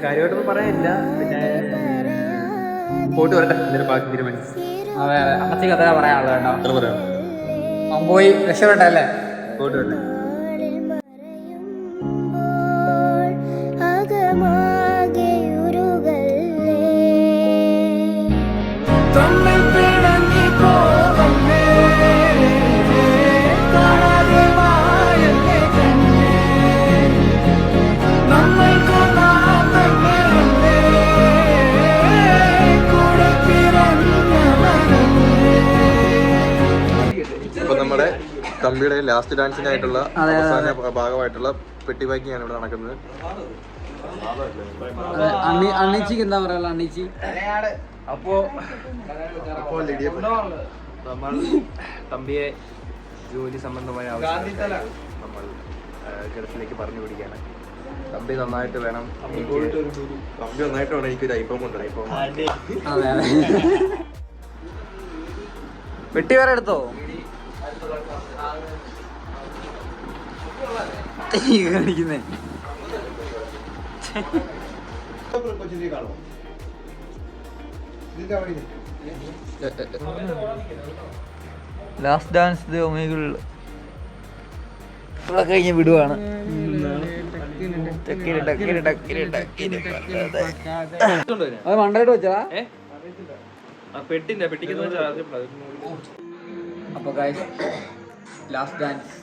കാര്യമായിട്ടൊന്നും പറയാനില്ല. പിന്നെ പോയിട്ട് വരട്ടെ, എന്തെങ്കിലും ബാക്കി തീരുമാനിച്ചു. അതെ അതെ, അമ്മച്ചി കഥ പറയാനുള്ളത് കേട്ടോ. അത്ര പറയാം, അവൻ പോയി രക്ഷപ്പെട്ടല്ലേ. പോയിട്ട് വരട്ടെ. നമ്മുടെ തമ്പിയുടെ ലാസ്റ്റ് ഡാൻസിനായിട്ടുള്ള അവസാന ഭാഗമായിട്ടുള്ള പെട്ടി പാക്കിംഗ് ആണ് ഇവിടെ നടക്കുന്നത്. അണ്ണീച്ചിക്ക് എന്താ പറയാ? അണ്ണീച്ചി അപ്പോ നമ്മൾ തമ്പിയെ ജോലി സംബന്ധമായ ആവശ്യം നമ്മൾ ഗൾഫിലേക്ക് പറഞ്ഞു പിടിക്കുകയാണ്. തമ്പി നന്നായിട്ട് വേണം, തമ്പി നന്നായിട്ട് വേണം എനിക്കൊരു ഐഫോൺ കൊണ്ട്. ഐഫോൺ വെട്ടി വേറെ എടുത്തോ? കാണിക്കുന്നേ ലാസ്റ്റ് ഡാൻസ് ഇവിടെ കഴിഞ്ഞ് വിടുവാണ്. അത് മണ്ടായിട്ട് വെച്ചാ അപ്പൊ ഗൈസ് ലാസ്റ്റ് ഡാൻസ്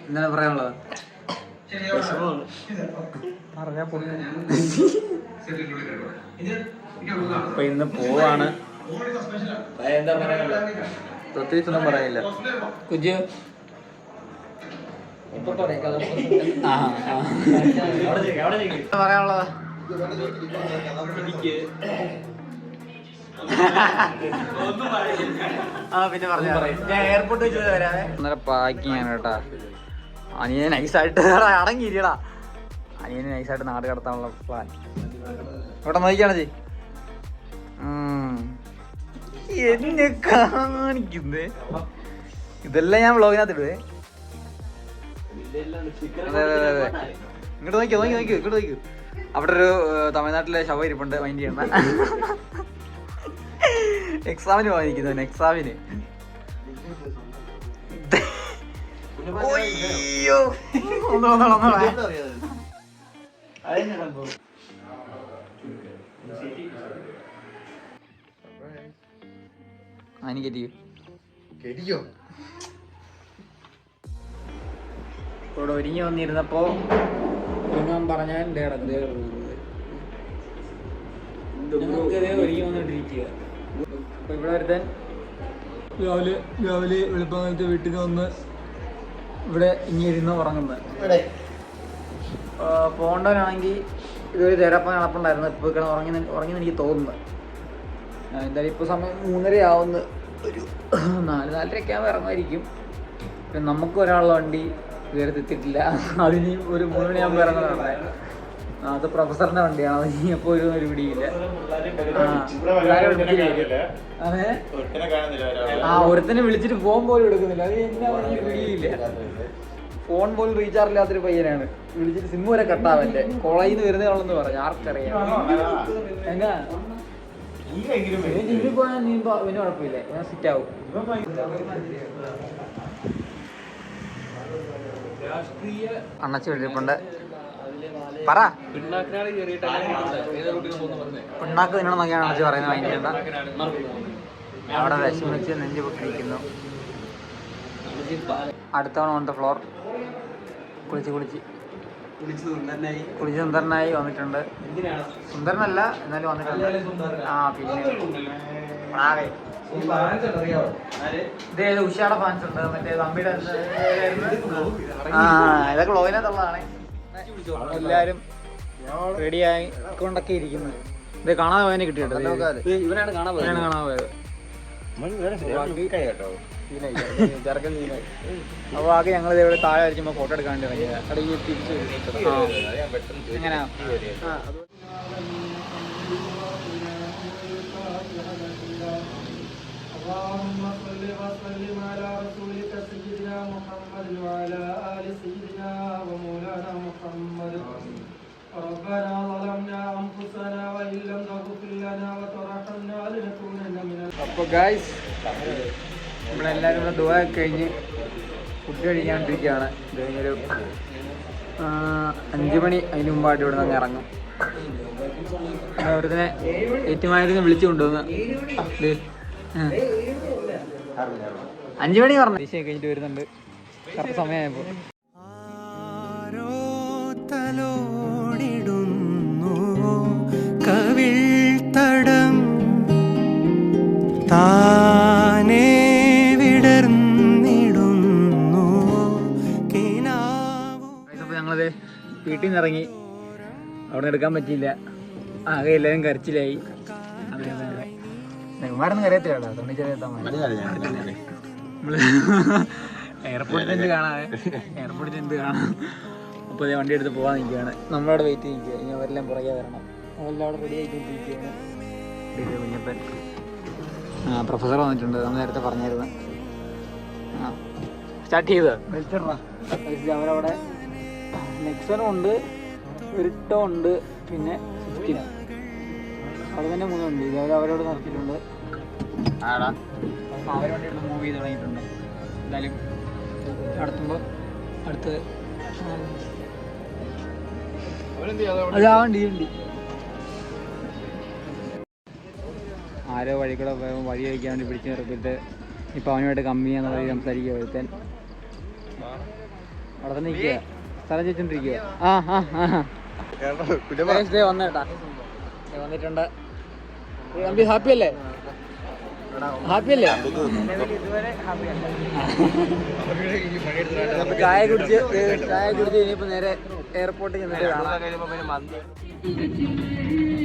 എന്താണ് പറയാനുള്ളത്? അപ്പൊ ഇന്ന് പോവാണ്. പ്രത്യേകിച്ചൊന്നും പറയാനില്ല. കുജ് പറയാനുള്ളത് പിന്നെ പറഞ്ഞു ഞാൻ എയർപോർട്ട് വെച്ച് വരാതെ അന്നേരം പാക്കിങ് ആണ് കേട്ടാ. അനിയനെ നൈസായിട്ട് അടങ്ങിയിരിക്കടാ. അനിയനെ നൈസായിട്ട് നാട് കടത്താനുള്ള പ്ലാൻ ഇവിടെ നോക്കിയാണ് ചേ. എന്നെ കാണിക്കുന്നേ ഇതെല്ലാം ഞാൻ വ്ളോഗിനകത്ത് ഇടുവേ. അതെ അതെ അതെ, ഇങ്ങോട്ട് നോക്കിയോ ഇങ്ങോട്ട് നോക്കിയോ. അവിടെ ഒരു തമിഴ്നാട്ടിലെ ശവ ഇരിപ്പുണ്ട്, മൈൻഡ് ചെയ്യണ്ട. എക്സാമിന് പോയിരിക്കുന്നവൻ, എക്സാമിന്. അയ്യോ ഇവിടെ ഒരുങ്ങി വന്നിരുന്നപ്പോ ഞാൻ പറഞ്ഞാൽ ഒരുങ്ങി വന്നിട്ടിരിക്കുക. അപ്പൊ ഇവിടെ ഒരുത്തൻ രാവിലെ വെളുപ്പാങ്ങലത്തെ വീട്ടിൽ വന്ന് ഇവിടെ ഇനി ഇരുന്ന് ഉറങ്ങുന്നത്. പോകേണ്ടവനാണെങ്കിൽ ഇതൊരു തിരപ്പം നടപ്പുണ്ടായിരുന്നു. ഇപ്പോൾ ഇവിടെ ഉറങ്ങിയെന്ന് എനിക്ക് തോന്നുന്നത്. എന്തായാലും ഇപ്പോൾ സമയം 3:30 ആവുന്ന, ഒരു 4-4:30 ആകുമ്പോൾ ഇറങ്ങുമായിരിക്കും. പിന്നെ നമുക്ക് ഒരാളുടെ വണ്ടി ഇതുവരെ എത്തിയിട്ടില്ല. അതിനും ഒരു 3 മണിയാകുമ്പോൾ ഇറങ്ങുന്നതാണ്. അത് പ്രൊഫസറിന്റെ വണ്ടിയാണ്. അത് ഇനിയപ്പോൾ ഒരു പിടിയില്ല. അതെ, ഒരുത്തനെ വിളിച്ചിട്ട് ഫോൺ പോലും എടുക്കുന്നില്ല. അത് എന്നാ പിടിയില്ല. ഫോൺ പോലും റീചാർജ് ഇല്ലാത്തൊരു പയ്യനാണ്. വിളിച്ചിട്ട് സിം വരെ കട്ടാവല്ലേ. കോളേജിൽ നിന്ന് വരുന്നതാണെന്ന് പറഞ്ഞു. ആർക്കറിയാം. എന്നാ ജിമ്മിൽ പോയാൽ നീമ്പോ അവന് കുഴപ്പമില്ല, ഞാൻ സിറ്റ് ആവും. അണ്ണച്ചി വിളിച്ചിട്ടുണ്ട്. പറ, പിണ്ണാക്ക് തിന്നണം നോക്കിയാണ് അണ്ണച്ചി പറയുന്നത്. വാങ്ങിക്കണ്ട, അവിടെ വിഷമിച്ച് നെഞ്ച് പൊട്ടിയിരിക്കുന്നു. അടുത്തവണ ഓൺ ദ ഫ്ലോർ കുളിച്ച് സുന്ദരനായി വന്നിട്ടുണ്ട്. സുന്ദരനല്ല എന്നാലും വന്നിട്ടുണ്ട്. ആ പിന്നെ ഇതേത് ഉഷയുടെ ഫാൻസ് ഉണ്ട്, മറ്റേ തമ്പിയുടെ. ആ ഇതൊക്കെ വ്ളോഗിനകത്തുള്ളതാണ്. എല്ലാരും റെഡിയായി കൊണ്ടൊക്കെ ഇരിക്കുന്നു. ഇത് കാണാതെ പോയതിനെ കിട്ടിയിട്ടുണ്ട്. ഇവനാണ് കാണാൻ പോയത്. അപ്പോൾ ആകെ ഞങ്ങൾ ഇതേപോലെ താഴെ വരച്ചുമ്പോൾ ഫോട്ടോ എടുക്കാൻ വേണ്ടി ഇറങ്ങിയത്. അവിടെ ഈ തിരിച്ച് എങ്ങനെയാ اللهم صل وسلم على رسولك سيدنا محمد وعلى آل سيدنا ومولانا محمد. ربنا അപ്പോൾ ഗായ്സ് നമ്മളെല്ലാവരും കൂടെ ദുആ കഴിഞ്ഞ് ഫുഡ് കഴിക്കാണ്ടിരിക്കുകയാണ്. ഇത് കഴിഞ്ഞൊരു 5 മണി അതിന് മുമ്പായിട്ട് ഇവിടെ നിന്ന് ഇറങ്ങും. ഓരോരുത്തനെ ഏറ്റുമായിരുന്നു വിളിച്ചു കൊണ്ടുവന്ന് 5 മണി പറഞ്ഞു ദിശ കഴിഞ്ഞിട്ട് വരുന്നുണ്ട്. കറക്റ്റ് സമയമായപ്പോൾ കവിൾത്തടം താനേ വിടർന്നിടുന്നു. അപ്പോൾ ഞങ്ങളത് വീട്ടിൽ നിന്ന് ഇറങ്ങി. അവിടെ നിന്ന് എടുക്കാൻ പറ്റിയില്ല. ആകെ എല്ലാവരും കരച്ചിലായി. നെയ്മാരൊന്നും കരയത്തില്ല. എയർപോർട്ടിൽ എന്ത് കാണാതെ എയർപോർട്ടിൽ എന്ത് കാണാം. അപ്പോൾ വണ്ടി എടുത്ത് പോകാൻ നിൽക്കുകയാണ്. നമ്മളവിടെ വെയിറ്റ് നിൽക്കുക. ഇനി അവരെല്ലാം പുറകെ വരണം. അവരെല്ലാം അവിടെ റെഡി ആയിക്കൊണ്ടിരിക്കുകയാണ്. കുഞ്ഞപ്പൻ പ്രൊഫസർ വന്നിട്ടുണ്ട്. നമ്മൾ നേരത്തെ പറഞ്ഞായിരുന്നു. സ്റ്റാർട്ട് ചെയ്ത് അവരവിടെ നെക്സണും ഉണ്ട്, വിരിട്ടോ ഉണ്ട്, പിന്നെ 15 അവിടെ തന്നെ 3 ഉണ്ട്. ഇത് അവരോട് നിർത്തിയിട്ടുണ്ട്. അവർ വണ്ടി എടുത്ത് മൂവ് ചെയ്ത് തുടങ്ങിയിട്ടുണ്ട്. എന്തായാലും നടത്തുമ്പോൾ അടുത്ത് വണ്ടി ആരോ വഴി കൂടെ വഴി കഴിക്കാൻ വേണ്ടി പിടിച്ച് നിർത്തിയിട്ട് ഇപ്പം അവനുമായിട്ട് കമ്മിയാന്ന് പറഞ്ഞ് സംസാരിക്കുക. ഒരുത്തൻ അവിടെ തന്നെ നിൽക്കുക, സ്ഥലം ചോദിച്ചോണ്ടിരിക്കുക. വന്നേട്ടാ വന്നിട്ടുണ്ട്. ഹാപ്പി അല്ലേ? ഹാപ്പി അല്ലേ? ചായ കുടിച്ച് ഇനിയിപ്പോൾ നേരെ എയർപോർട്ടിൽ ചെന്നിട്ട് കാണാം.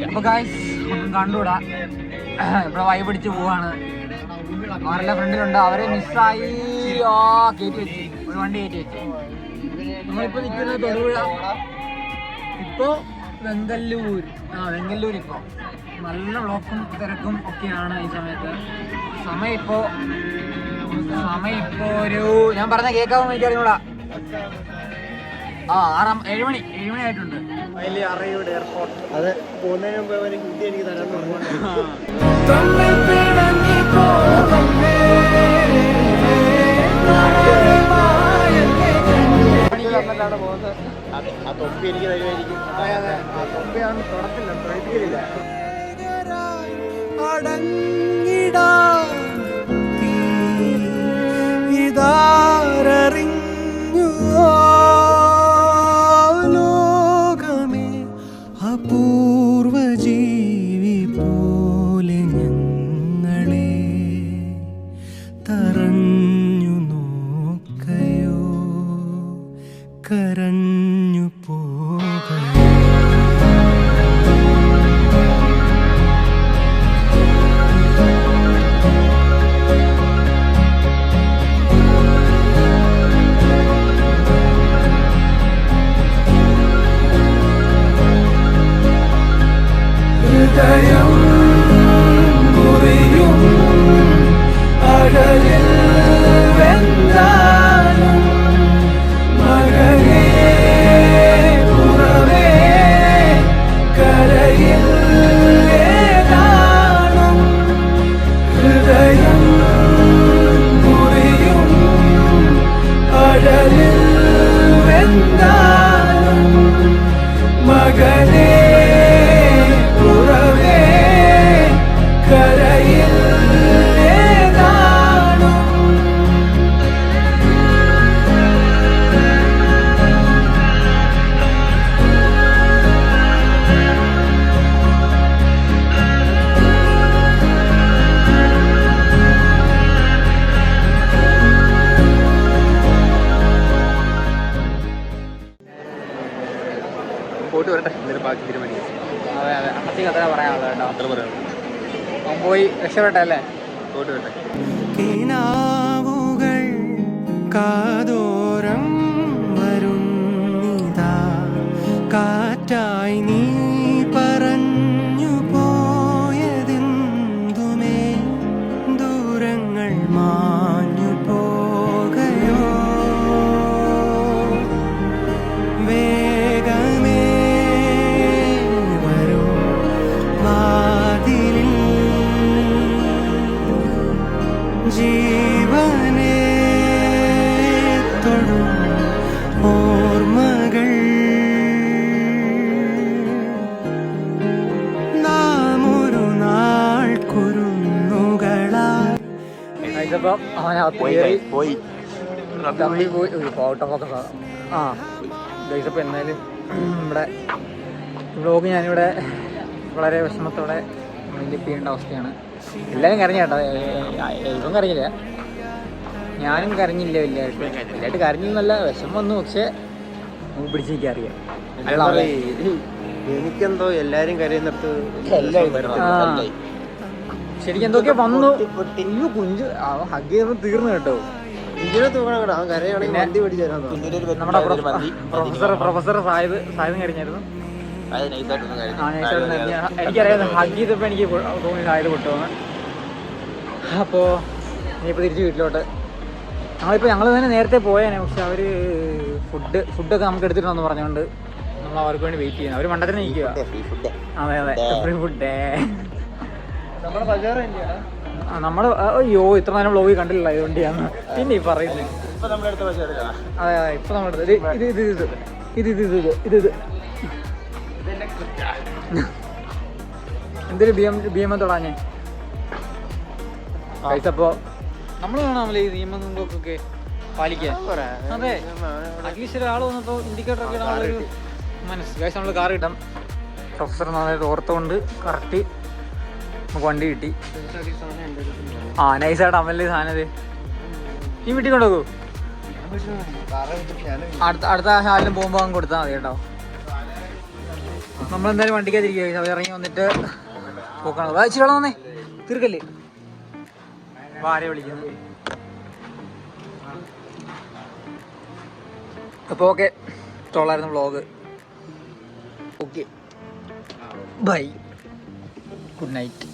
അപ്പോൾ ഗായ്സ് ഒന്നും കണ്ടുകൂടാ. ഇവിടെ വൈ പിടിച്ച് പോവാണ്. അവരുടെ ഫ്രണ്ടിലുണ്ട്. അവരെ മിസ്സായി കയറ്റി വെച്ച് ഒരു വണ്ടി കയറ്റി വെച്ച്. നമ്മളിപ്പോൾ നിൽക്കുന്നത് തൊടുപുഴ. ഇപ്പോൾ വെങ്കല്ലൂർ. വെങ്കല്ലൂർ ഇപ്പോൾ നല്ല ബ്ലോക്കും തിരക്കും ഒക്കെയാണ് ഈ സമയത്ത്. സമയം ഇപ്പോൾ ഒരു ഞാൻ പറഞ്ഞ കേൾക്കാമെന്ന് എനിക്കറിഞ്ഞൂടാ. 7 മണി ആയിട്ടുണ്ട്. വലിയ അറിയൂടെ എയർപോർട്ട്. അത് പോകുന്നതിന് മുമ്പ് ഹിന്ദി എനിക്ക് തരാൻ പറഞ്ഞു. പോകുന്നത് ആ തൊപ്പി എനിക്ക് തരുമായിരിക്കും. തൊപ്പിയാണ് തുടക്കില്ല, തൊഴിലില്ല. ഇതാരറിഞ്ഞു ലോകമേ അപൂർവ ജീവി പോലെ ഞങ്ങളെ തറഞ്ഞു നോക്കയോ കരഞ്ഞു പോകയോ. ഹൃദയം മുറിയും അഴലിൽ വെന്താലും മകനേ പുറമേ കരയിൽ ഏതാണും. ഹൃദയം മുറിയും അഴലിൽ വെന്താലും മകനേ കരയിൽ ഏതാണും. പോയിട്ട് വരട്ടെ, എന്നിട്ട് ബാക്കി തീരുമാനിക്കാം. അതെ അമ്മച്ചി കഥ പറയാനുള്ളത് കേട്ടോ. അത്ര പറയാം. അവൻ പോയി രക്ഷപ്പെട്ടല്ലേ? പോയിട്ട് വരട്ടെ. കിനാവുകൾ കാതോരം വരുന്നിതാ കാറ്റായി നീ പറഞ്ഞു പോയതെന്തുമേ ദൂരങ്ങൾ മാഞ്ഞു പോകയോ വേഗമേ വരൂ വിളിച്ചപ്പം അവനകത്ത് കയറി പോയി തമ്പി പോയി ഫോട്ടോ ഫോക്കസ് ആ ഗൈസ്. അപ്പോൾ എന്നാലും ഇവിടെ വ്ളോഗ് ഞാനിവിടെ വളരെ വിഷമത്തോടെ മൈൻഡപ്പ് ചെയ്യേണ്ട അവസ്ഥയാണ്. എല്ലാവരും കരഞ്ഞ കേട്ടോ, ഇവൻ കരഞ്ഞില്ല, ഞാനും കരഞ്ഞില്ല വലിയായിട്ട് കരഞ്ഞില്ല, വിഷമം വന്നു. പക്ഷേ പിടിച്ച് എനിക്കറിയാം എനിക്കെന്തോ എല്ലാരും കരയുന്നിടത്ത് ശരിക്കും എന്തൊക്കെയോ വന്നു. അയ്യോ കുഞ്ചു ഹഗ് ചെയ്തപ്പോൾ തീർന്നു കേട്ടോ. നമ്മുടെ പ്രൊഫസർ സാഹിദും കഴിഞ്ഞായിരുന്നു. എനിക്കറിയാം ഹഗ് ചെയ്തപ്പോൾ എനിക്ക് തോന്നി സാഹിദ് പൊട്ടുമെന്ന്. അപ്പോൾ ഇനിയിപ്പോൾ തിരിച്ച് വീട്ടിലോട്ട് ഞങ്ങൾ തന്നെ നേരത്തെ പോയേനെ. പക്ഷെ അവർ ഫുഡൊക്കെ നമുക്ക് എടുത്തിട്ടുണ്ടെന്ന് പറഞ്ഞുകൊണ്ട് നമ്മൾ അവർക്ക് വേണ്ടി വെയിറ്റ് ചെയ്യുന്നു. അവർ മണ്ടത്തിന് നിൽക്കുക. അതെ ഫ്രീ ഫുഡ്. നമ്മൾ അയ്യോ ഇത്ര നേരം വ്ളോഗ് കണ്ടില്ല, ഇതുകൊണ്ടാണ് പിന്നെ ഈ പറയുന്നത്. അതെ ഇപ്പൊ നമ്മളെടുത്ത് ഇത് എന്തൊരു ബി എം തൊടാഞ്ഞേ പൈസ. അപ്പോ നമ്മൾ വേണമല്ലോ ഈ നിയമങ്ങളൊക്കെ പാലിക്കാൻ. അതെ അറ്റ്ലീസ്റ്റ് ഒരാൾ വന്നപ്പോൾ ഇൻഡിക്കേറ്റർ ഒക്കെ ഇടാനുള്ളൊരു മനസ്സ്. ഗൈസ് നമ്മൾ കാർ കിട്ടാം. പ്രൊഫസർ നന്നായിട്ട് ഓർത്തുകൊണ്ട് കറക്റ്റ് നമുക്ക് വണ്ടി കിട്ടി. ആ നൈസായിട്ട് അമല്ലേ സാധനം. ഈ വീട്ടിൽ കൊണ്ടുപോകൂ. അടുത്ത ഹാലിലും പോകുമ്പോൾ അങ്ങ് കൊടുത്താൽ മതി കേട്ടോ. നമ്മളെന്തായാലും വണ്ടിക്കാതിരിക്കുക. അവർ ഇറങ്ങി വന്നിട്ട് പോക്കണം. ഇച്ചിരി വെള്ളം വന്നേ, തീർക്കല്ലേ ആരെ വിളിക്കുന്നത്. അപ്പോൾ ഓക്കെ, ഇഷ്ടമുള്ളായിരുന്നു vlog. Okay bye, good night.